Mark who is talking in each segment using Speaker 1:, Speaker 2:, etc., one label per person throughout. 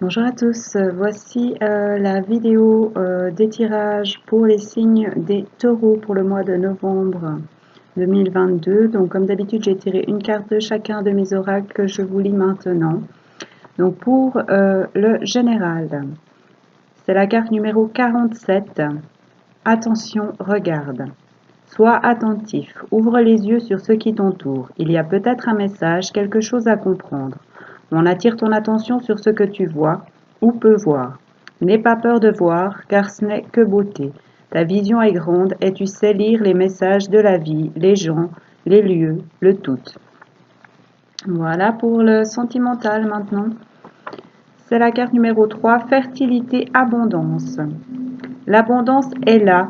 Speaker 1: Bonjour à tous, voici la vidéo des tirages pour les signes des taureaux pour le mois de novembre 2022. Donc comme d'habitude j'ai tiré une carte de chacun de mes oracles que je vous lis maintenant. Donc pour le général, c'est la carte numéro 47. Attention, regarde. Sois attentif, ouvre les yeux sur ce qui t'entoure. Il y a peut-être un message, quelque chose à comprendre. On attire ton attention sur ce que tu vois ou peux voir. N'aie pas peur de voir, car ce n'est que beauté. Ta vision est grande et tu sais lire les messages de la vie, les gens, les lieux, le tout. Voilà pour le sentimental maintenant. C'est la carte numéro 3, fertilité, abondance. L'abondance est là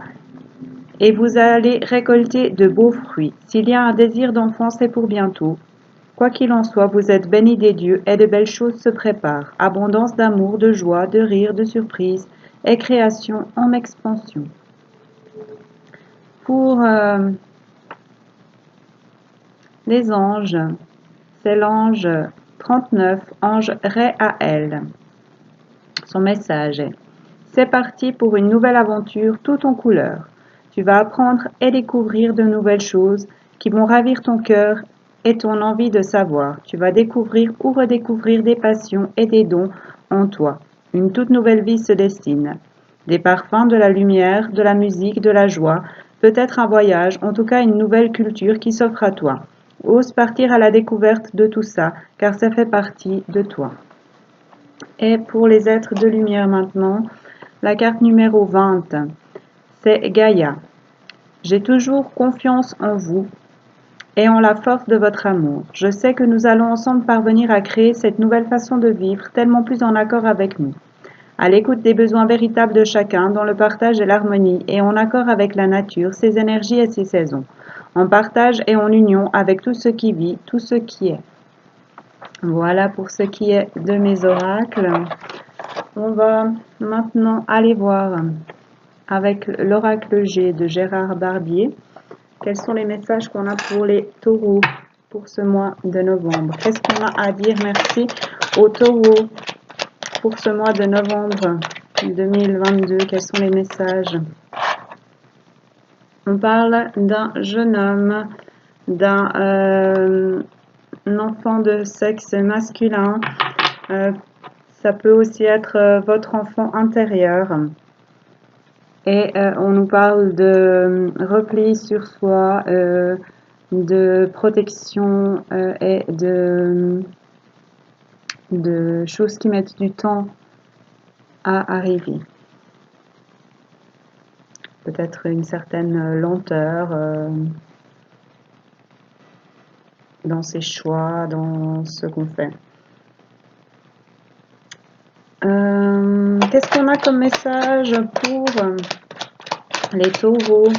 Speaker 1: et vous allez récolter de beaux fruits. S'il y a un désir d'enfant, c'est pour bientôt. Quoi qu'il en soit, vous êtes bénis des dieux et de belles choses se préparent. Abondance d'amour, de joie, de rire, de surprise et création en expansion. Pour les anges, c'est l'ange 39, ange Réaël. Son message est: c'est parti pour une nouvelle aventure tout en couleurs. Tu vas apprendre et découvrir de nouvelles choses qui vont ravir ton cœur et ton envie de savoir. Tu vas découvrir ou redécouvrir des passions et des dons en toi. Une toute nouvelle vie se destine. Des parfums, de la lumière, de la musique, de la joie, peut-être un voyage, en tout cas une nouvelle culture qui s'offre à toi. Ose partir à la découverte de tout ça, car ça fait partie de toi. Et pour les êtres de lumière maintenant, la carte numéro 20, c'est Gaïa. J'ai toujours confiance en vous et en la force de votre amour. Je sais que nous allons ensemble parvenir à créer cette nouvelle façon de vivre tellement plus en accord avec nous. À l'écoute des besoins véritables de chacun, dans le partage et l'harmonie, et en accord avec la nature, ses énergies et ses saisons. En partage et en union avec tout ce qui vit, tout ce qui est. Voilà pour ce qui est de mes oracles. On va maintenant aller voir avec l'oracle G de Gérard Barbier quels sont les messages qu'on a pour les taureaux pour ce mois de novembre. Qu'est-ce qu'on a à dire merci aux taureaux pour ce mois de novembre 2022? Quels sont les messages? On parle d'un jeune homme, d'un enfant de sexe masculin. Ça peut aussi être votre enfant intérieur. Et on nous parle de repli sur soi, de protection et de choses qui mettent du temps à arriver. Peut-être une certaine lenteur dans ses choix, dans ce qu'on fait. Qu'est-ce qu'on a comme message pour les taureaux?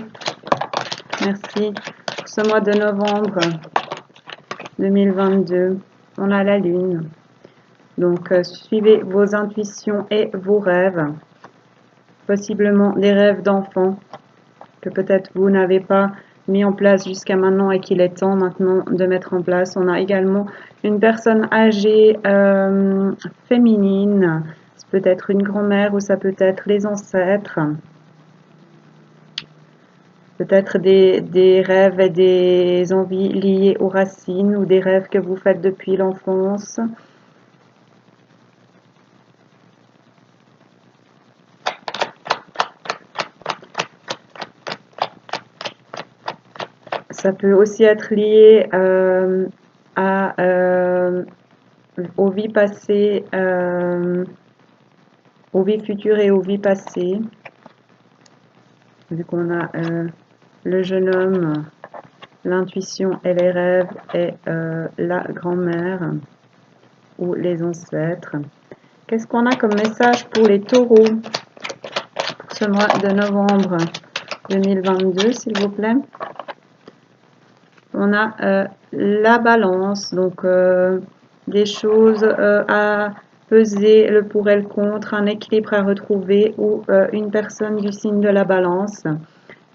Speaker 1: Merci. Pour ce mois de novembre 2022, on a la lune. Donc, suivez vos intuitions et vos rêves. Possiblement des rêves d'enfants que peut-être vous n'avez pas mis en place jusqu'à maintenant et qu'il est temps maintenant de mettre en place. On a également une personne âgée féminine. Ça peut être une grand-mère ou ça peut être les ancêtres. Peut-être des rêves et des envies liées aux racines ou des rêves que vous faites depuis l'enfance. Ça peut aussi être lié aux vies passées, aux vies futures et aux vies passées. Vu qu'on a le jeune homme, l'intuition et les rêves et la grand-mère ou les ancêtres. Qu'est-ce qu'on a comme message pour les taureaux pour ce mois de novembre 2022, s'il vous plaît? On a la balance, donc des choses à peser, le pour et le contre, un équilibre à retrouver ou une personne du signe de la balance.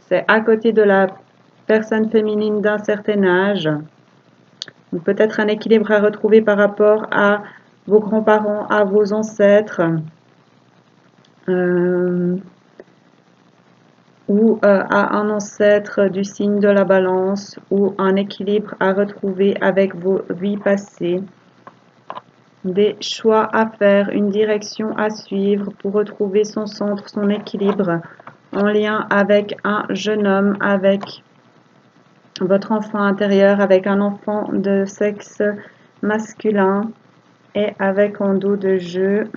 Speaker 1: C'est à côté de la personne féminine d'un certain âge. Peut-être un équilibre à retrouver par rapport à vos grands-parents, à vos ancêtres, ou à un ancêtre du signe de la balance, ou un équilibre à retrouver avec vos vies passées, des choix à faire, une direction à suivre pour retrouver son centre, son équilibre, en lien avec un jeune homme, avec votre enfant intérieur, avec un enfant de sexe masculin, et avec en dos de jeu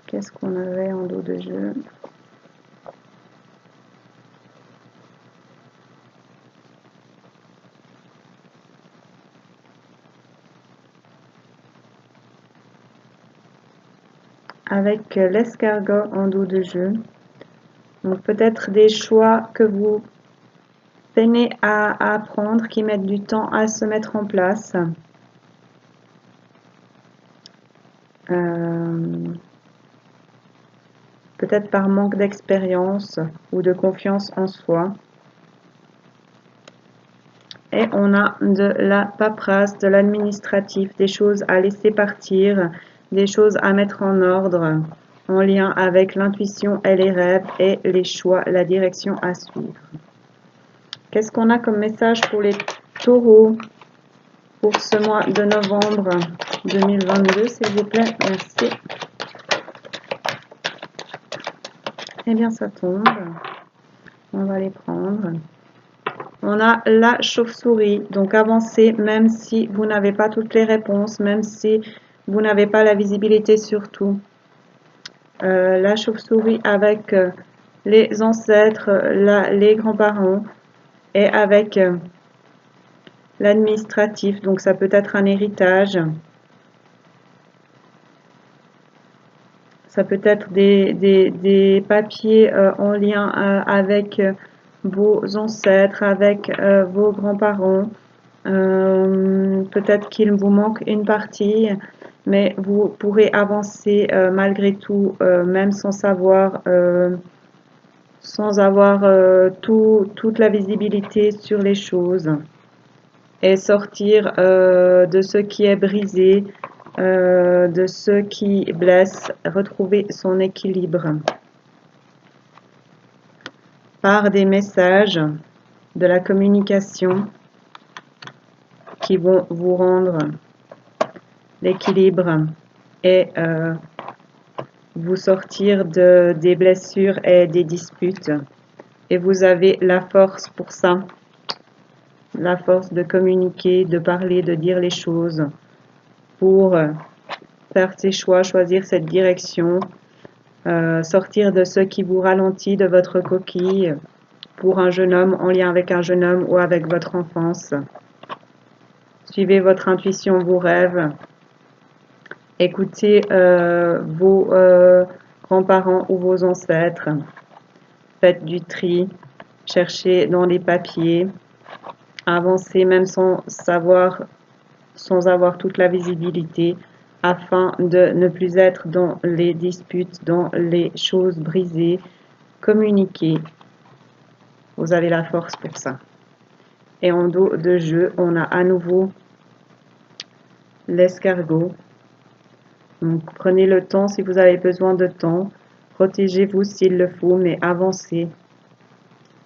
Speaker 1: qu'est-ce qu'on avait en dos de jeu? Avec l'escargot en dos de jeu. Donc peut-être des choix que vous peinez à apprendre, qui mettent du temps à se mettre en place. Peut-être par manque d'expérience ou de confiance en soi. Et on a de la paperasse, de l'administratif, des choses à laisser partir, des choses à mettre en ordre, en lien avec l'intuition et les rêves et les choix, la direction à suivre. Qu'est-ce qu'on a comme message pour les taureaux pour ce mois de novembre 2022, s'il vous plaît? Merci. Eh bien, ça tombe. On va les prendre. On a la chauve-souris, donc avancez même si vous n'avez pas toutes les réponses, même si vous n'avez pas la visibilité sur tout. La chauve-souris avec les ancêtres, les grands-parents, et avec l'administratif, donc ça peut être un héritage, ça peut être des papiers en lien avec vos ancêtres, avec vos grands-parents. Peut-être qu'il vous manque une partie, mais vous pourrez avancer malgré tout, même sans avoir toute la visibilité sur les choses, et sortir de ce qui est brisé, de ce qui blesse, retrouver son équilibre par des messages, de la communication qui vont vous rendre l'équilibre et vous sortir des blessures et des disputes. Et vous avez la force pour ça, la force de communiquer, de parler, de dire les choses, pour faire ses choix, choisir cette direction, sortir de ce qui vous ralentit de votre coquille pour un jeune homme, en lien avec un jeune homme ou avec votre enfance. Suivez votre intuition, vos rêves. Écoutez vos grands-parents ou vos ancêtres. Faites du tri. Cherchez dans les papiers. Avancez même sans avoir toute la visibilité, afin de ne plus être dans les disputes, dans les choses brisées. Communiquez. Vous avez la force pour ça. Et en dos de jeu, on a à nouveau l'escargot. Donc prenez le temps si vous avez besoin de temps. Protégez-vous s'il le faut, mais avancez.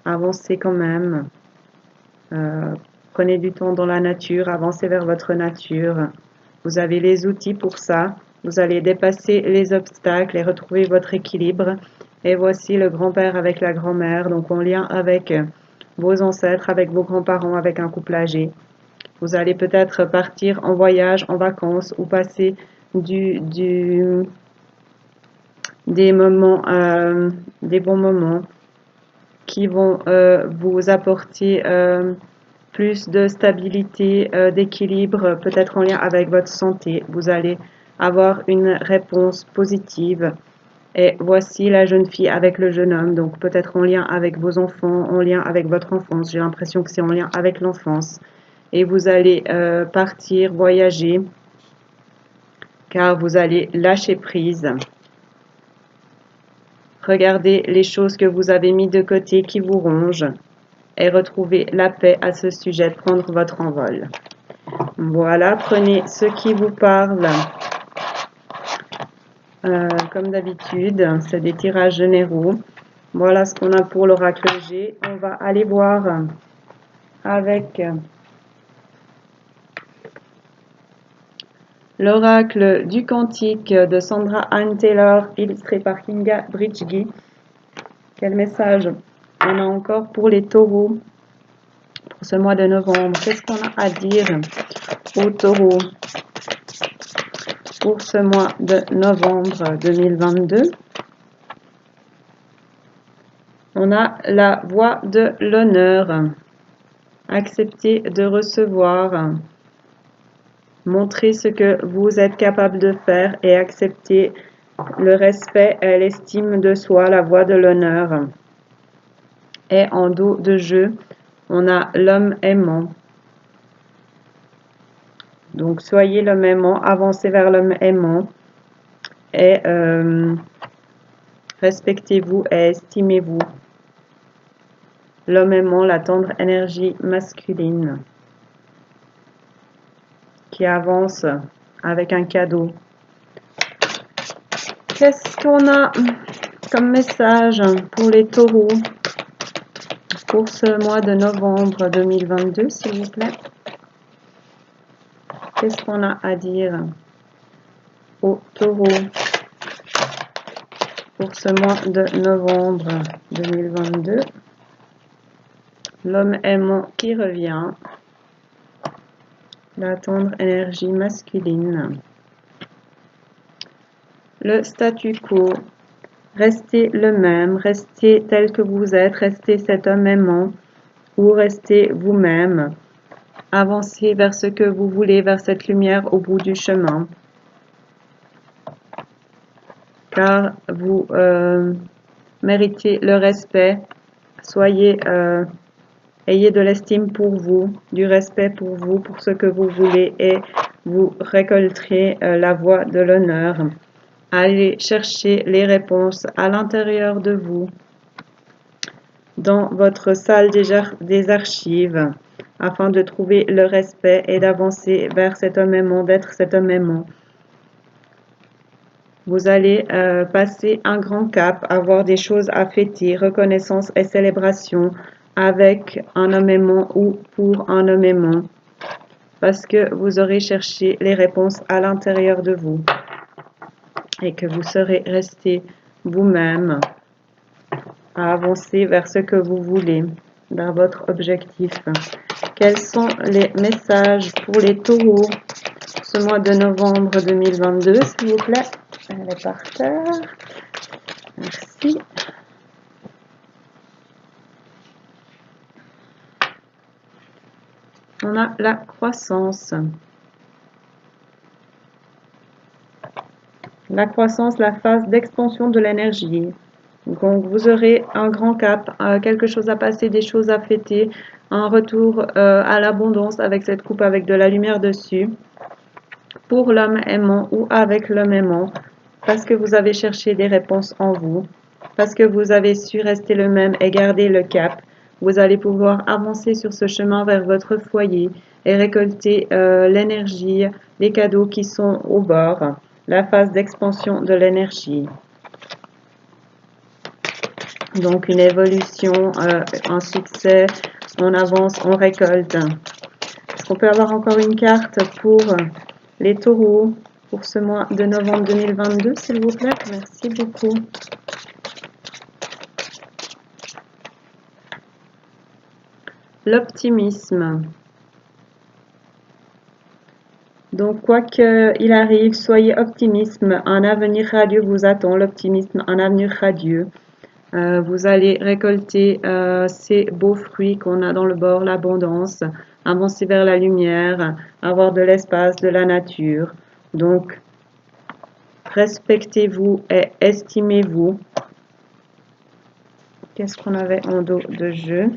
Speaker 1: Avancez quand même. Prenez du temps dans la nature, avancez vers votre nature. Vous avez les outils pour ça. Vous allez dépasser les obstacles et retrouver votre équilibre. Et voici le grand-père avec la grand-mère, donc en lien avec vos ancêtres, avec vos grands-parents, avec un couple âgé. Vous allez peut-être partir en voyage, en vacances, ou passer des bons moments qui vont vous apporter plus de stabilité, d'équilibre, peut-être en lien avec votre santé. Vous allez avoir une réponse positive. Et voici la jeune fille avec le jeune homme, donc peut-être en lien avec vos enfants, en lien avec votre enfance. J'ai l'impression que c'est en lien avec l'enfance. Et vous allez partir, voyager, car vous allez lâcher prise. Regardez les choses que vous avez mis de côté qui vous rongent. et retrouver la paix à ce sujet, prendre votre envol. Voilà, prenez ce qui vous parle. Comme d'habitude, c'est des tirages généraux. Voilà ce qu'on a pour l'oracle G. On va aller voir avec l'oracle du Cantique de Sandra Anne Taylor, illustré par Kinga Bridgegi. Quel message on a encore pour les taureaux pour ce mois de novembre? Qu'est-ce qu'on a à dire aux taureaux pour ce mois de novembre 2022? On a la voie de l'honneur. Accepter de recevoir. Montrer ce que vous êtes capable de faire et accepter le respect et l'estime de soi, la voie de l'honneur. Et en dos de jeu, on a l'homme aimant. Donc, soyez l'homme aimant, avancez vers l'homme aimant et respectez-vous et estimez-vous. L'homme aimant, la tendre énergie masculine qui avance avec un cadeau. Qu'est-ce qu'on a comme message pour les taureaux pour ce mois de novembre 2022, s'il vous plaît? Qu'est-ce qu'on a à dire aux taureaux pour ce mois de novembre 2022? L'homme aimant qui revient. La tendre énergie masculine. Le statu quo. Restez le même, restez tel que vous êtes, restez cet homme aimant ou restez vous-même. Avancez vers ce que vous voulez, vers cette lumière au bout du chemin. Car vous méritez le respect. Soyez, ayez de l'estime pour vous, du respect pour vous, pour ce que vous voulez et vous récolterez la voie de l'honneur. Allez chercher les réponses à l'intérieur de vous, dans votre salle des archives, afin de trouver le respect et d'avancer vers cet homme aimant, d'être cet homme aimant. Vous allez passer un grand cap, avoir des choses à fêter, reconnaissance et célébration avec un homme aimant ou pour un homme aimant, parce que vous aurez cherché les réponses à l'intérieur de vous et que vous serez resté vous-même à avancer vers ce que vous voulez, vers votre objectif. Quels sont les messages pour les taureaux ce mois de novembre 2022, s'il vous plaît? Elle est par terre. Merci. On a la croissance. La croissance, la phase d'expansion de l'énergie. Donc, vous aurez un grand cap, quelque chose à passer, des choses à fêter, un retour à l'abondance avec cette coupe avec de la lumière dessus. Pour l'homme aimant ou avec l'homme aimant, parce que vous avez cherché des réponses en vous, parce que vous avez su rester le même et garder le cap. Vous allez pouvoir avancer sur ce chemin vers votre foyer et récolter l'énergie, les cadeaux qui sont au bord, la phase d'expansion de l'énergie. Donc une évolution, un succès, on avance, on récolte. Est-ce qu'on peut avoir encore une carte pour les taureaux pour ce mois de novembre 2022, s'il vous plaît? Merci beaucoup. L'optimisme. Donc, quoi qu'il arrive, soyez optimiste. Un avenir radieux vous attend. L'optimisme, un avenir radieux. Vous allez récolter ces beaux fruits qu'on a dans le bord, l'abondance, avancer vers la lumière, avoir de l'espace, de la nature. Donc, respectez-vous et estimez-vous. Qu'est-ce qu'on avait en dos de jeu?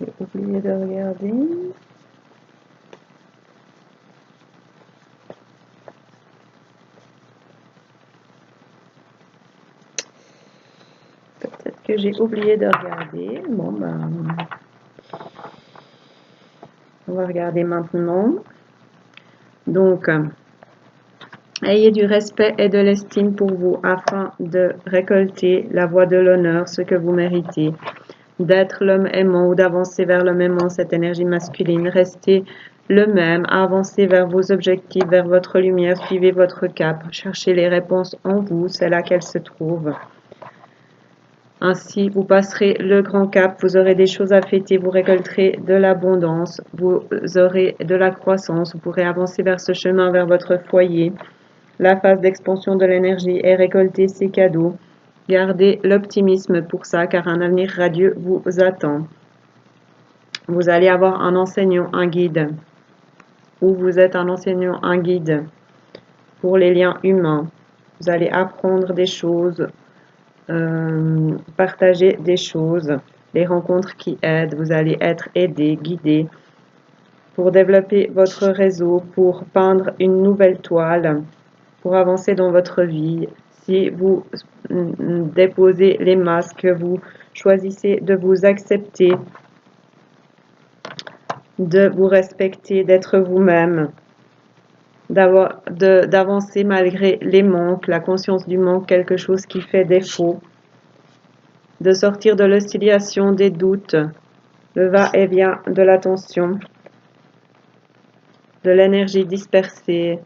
Speaker 1: j'ai oublié de regarder. Peut-être que j'ai oublié de regarder. Bon, ben, on va regarder maintenant. Donc, ayez du respect et de l'estime pour vous afin de récolter la voie de l'honneur, ce que vous méritez. D'être l'homme aimant ou d'avancer vers l'homme aimant, cette énergie masculine. Restez le même, avancez vers vos objectifs, vers votre lumière, suivez votre cap, cherchez les réponses en vous, c'est là qu'elles se trouvent. Ainsi, vous passerez le grand cap, vous aurez des choses à fêter, vous récolterez de l'abondance, vous aurez de la croissance, vous pourrez avancer vers ce chemin, vers votre foyer. La phase d'expansion de l'énergie est récolter ces cadeaux. Gardez l'optimisme pour ça, car un avenir radieux vous attend. Vous allez avoir un enseignant, un guide, ou vous êtes un enseignant, un guide pour les liens humains. Vous allez apprendre des choses, partager des choses, les rencontres qui aident. Vous allez être aidé, guidé pour développer votre réseau, pour peindre une nouvelle toile, pour avancer dans votre vie. Si vous déposez les masques, vous choisissez de vous accepter, de vous respecter, d'être vous-même, d'avancer malgré les manques, la conscience du manque, quelque chose qui fait défaut, de sortir de l'oscillation des doutes, le va-et-vient de l'attention, de l'énergie dispersée,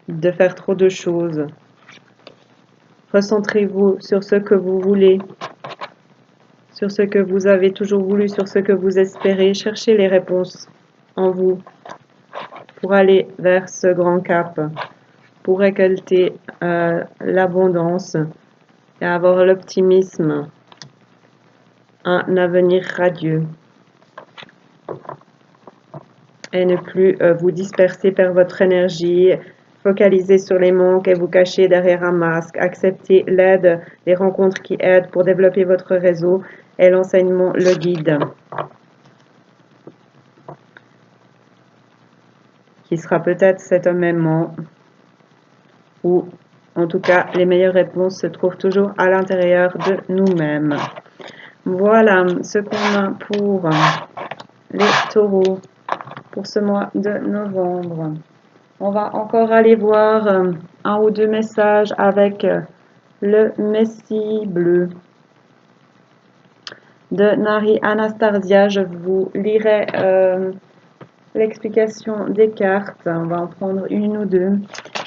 Speaker 1: de faire trop de choses. Recentrez-vous sur ce que vous voulez, sur ce que vous avez toujours voulu, sur ce que vous espérez. Cherchez les réponses en vous pour aller vers ce grand cap, pour récolter l'abondance et avoir l'optimisme, un avenir radieux. Et ne plus vous disperser par votre énergie, focaliser sur les manques et vous cacher derrière un masque. Acceptez l'aide, les rencontres qui aident pour développer votre réseau et l'enseignement, le guide, qui sera peut-être cet homme aimant, ou en tout cas les meilleures réponses se trouvent toujours à l'intérieur de nous-mêmes. Voilà ce qu'on a pour les taureaux pour ce mois de novembre. On va encore aller voir un ou deux messages avec le Messie bleu de Nari Anastasia. Je vous lirai l'explication des cartes. On va en prendre une ou deux.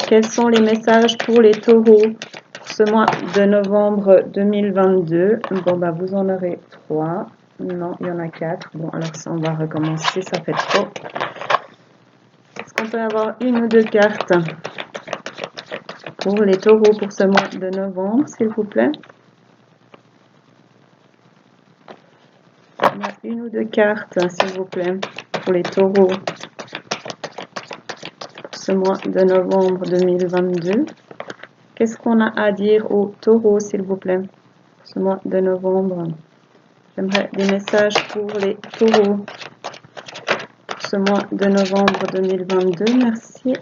Speaker 1: Quels sont les messages pour les taureaux pour ce mois de novembre 2022? Bon, bah, vous en aurez 3. Non, il y en a 4. Bon, alors ça, on va recommencer. Ça fait trop. Est-ce qu'on peut avoir une ou deux cartes pour les taureaux pour ce mois de novembre, s'il vous plaît? Il y a une ou deux cartes, s'il vous plaît, pour les taureaux pour ce mois de novembre 2022. Qu'est-ce qu'on a à dire aux taureaux, s'il vous plaît, pour ce mois de novembre? J'aimerais des messages pour les taureaux pour ce mois de novembre 2022. Merci.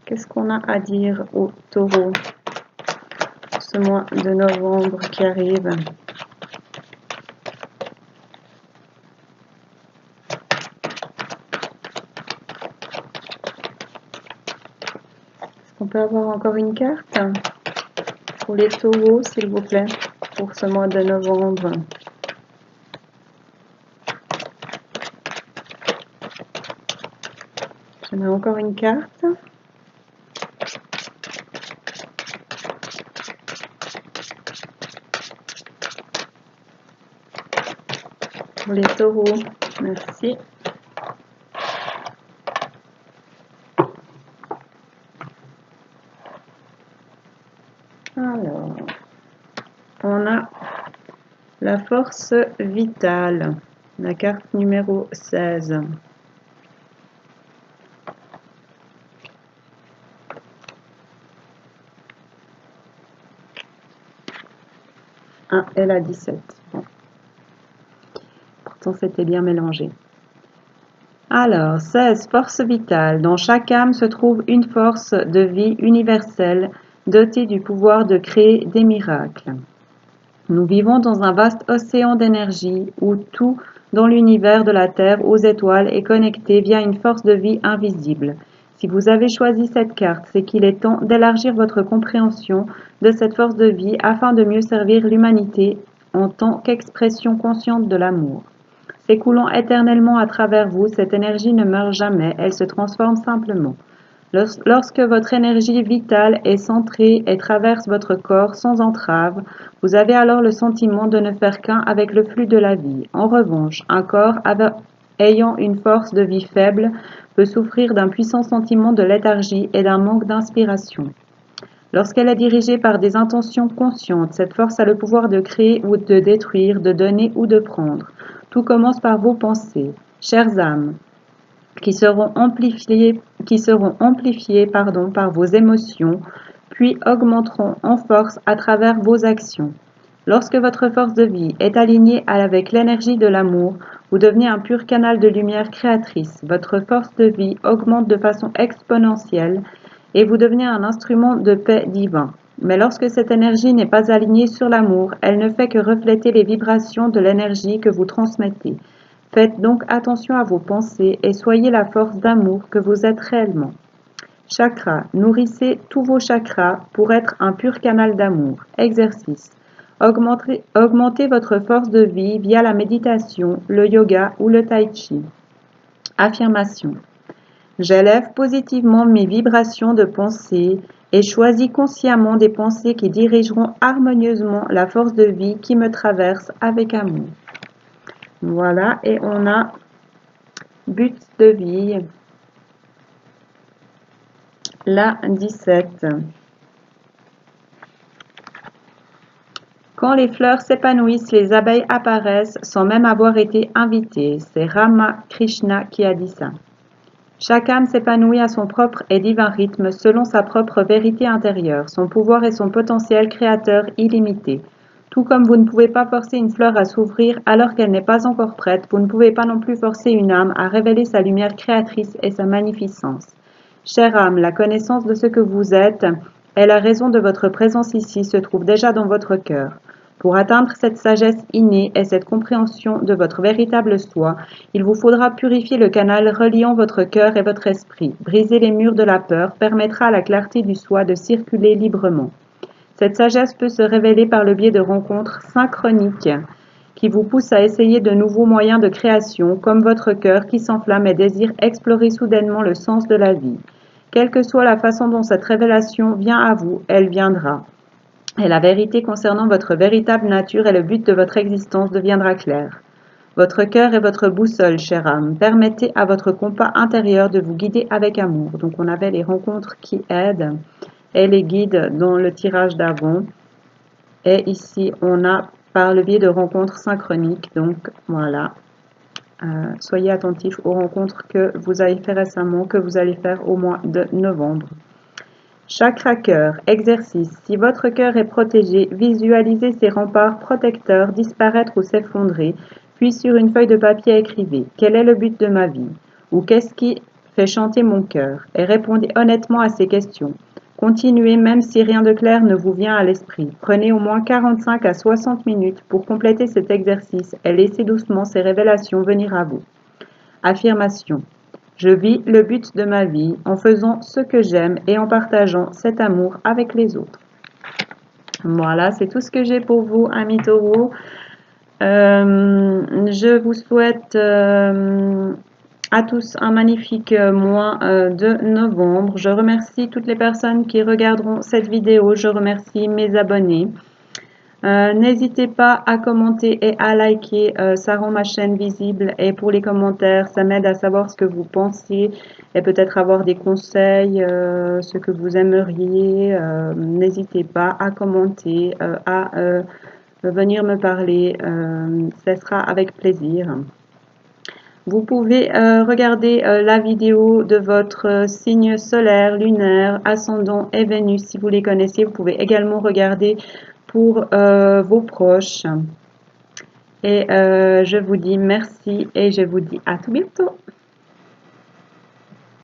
Speaker 1: Qu'est-ce qu'on a à dire aux taureaux pour ce mois de novembre qui arrive? On peut avoir encore une carte pour les taureaux, s'il vous plaît, pour ce mois de novembre. J'en ai encore une carte. Pour les taureaux, merci. Alors, on a la force vitale, la carte numéro 16. Ah, elle a 17. Bon. pourtant c'était bien mélangé. Alors, 16. Force vitale. Dans chaque âme se trouve une force de vie universelle dotée du pouvoir de créer des miracles. Nous vivons dans un vaste océan d'énergie où tout dans l'univers de la Terre aux étoiles est connecté via une force de vie invisible. Si vous avez choisi cette carte, c'est qu'il est temps d'élargir votre compréhension de cette force de vie afin de mieux servir l'humanité en tant qu'expression consciente de l'amour. S'écoulant éternellement à travers vous, cette énergie ne meurt jamais, elle se transforme simplement. Lorsque votre énergie vitale est centrée et traverse votre corps sans entrave, vous avez alors le sentiment de ne faire qu'un avec le flux de la vie. En revanche, un corps ayant une force de vie faible peut souffrir d'un puissant sentiment de léthargie et d'un manque d'inspiration. Lorsqu'elle est dirigée par des intentions conscientes, cette force a le pouvoir de créer ou de détruire, de donner ou de prendre. Tout commence par vos pensées, chères âmes, qui seront amplifiées par vos émotions, puis augmenteront en force à travers vos actions. Lorsque votre force de vie est alignée avec l'énergie de l'amour, vous devenez un pur canal de lumière créatrice. Votre force de vie augmente de façon exponentielle et vous devenez un instrument de paix divin. Mais lorsque cette énergie n'est pas alignée sur l'amour, elle ne fait que refléter les vibrations de l'énergie que vous transmettez. Faites donc attention à vos pensées et soyez la force d'amour que vous êtes réellement. Chakras. Nourrissez tous vos chakras pour être un pur canal d'amour. Exercice. Augmentez votre force de vie via la méditation, le yoga ou le tai chi. Affirmation. J'élève positivement mes vibrations de pensée et choisis consciemment des pensées qui dirigeront harmonieusement la force de vie qui me traverse avec amour. Voilà, et on a but de vie, la 17. Quand les fleurs s'épanouissent, les abeilles apparaissent sans même avoir été invitées. C'est Ramakrishna qui a dit ça. Chaque âme s'épanouit à son propre et divin rythme selon sa propre vérité intérieure, son pouvoir et son potentiel créateur illimité. Tout comme vous ne pouvez pas forcer une fleur à s'ouvrir alors qu'elle n'est pas encore prête, vous ne pouvez pas non plus forcer une âme à révéler sa lumière créatrice et sa magnificence. Chère âme, la connaissance de ce que vous êtes et la raison de votre présence ici se trouve déjà dans votre cœur. Pour atteindre cette sagesse innée et cette compréhension de votre véritable soi, il vous faudra purifier le canal reliant votre cœur et votre esprit. Briser les murs de la peur permettra à la clarté du soi de circuler librement. Cette sagesse peut se révéler par le biais de rencontres synchroniques qui vous poussent à essayer de nouveaux moyens de création, comme votre cœur qui s'enflamme et désire explorer soudainement le sens de la vie. Quelle que soit la façon dont cette révélation vient à vous, elle viendra. Et la vérité concernant votre véritable nature et le but de votre existence deviendra claire. Votre cœur est votre boussole, chère âme. Permettez à votre compas intérieur de vous guider avec amour. Donc on avait les rencontres qui aident et les guides dans le tirage d'avant. Et ici on a par le biais de rencontres synchroniques. Donc voilà. Soyez attentifs aux rencontres que vous avez fait récemment, que vous allez faire au mois de novembre. Chakra cœur, exercice. Si votre cœur est protégé, visualisez ses remparts protecteurs disparaître ou s'effondrer, puis sur une feuille de papier écrivez « Quel est le but de ma vie ?» ou « Qu'est-ce qui fait chanter mon cœur ?» et répondez honnêtement à ces questions. Continuez même si rien de clair ne vous vient à l'esprit. Prenez au moins 45 à 60 minutes pour compléter cet exercice et laissez doucement ces révélations venir à vous. Affirmation. Je vis le but de ma vie en faisant ce que j'aime et en partageant cet amour avec les autres. Voilà, c'est tout ce que j'ai pour vous, amis taureaux. Je vous souhaite à tous un magnifique mois de novembre. Je remercie toutes les personnes qui regarderont cette vidéo. Je remercie mes abonnés. N'hésitez pas à commenter et à liker, ça rend ma chaîne visible, et pour les commentaires, ça m'aide à savoir ce que vous pensez et peut-être avoir des conseils, ce que vous aimeriez. N'hésitez pas à commenter, à venir me parler, ce sera avec plaisir. Vous pouvez regarder la vidéo de votre signe solaire, lunaire, ascendant et Vénus si vous les connaissez. Vous pouvez également regarder pour vos proches. Et je vous dis merci et je vous dis à tout bientôt.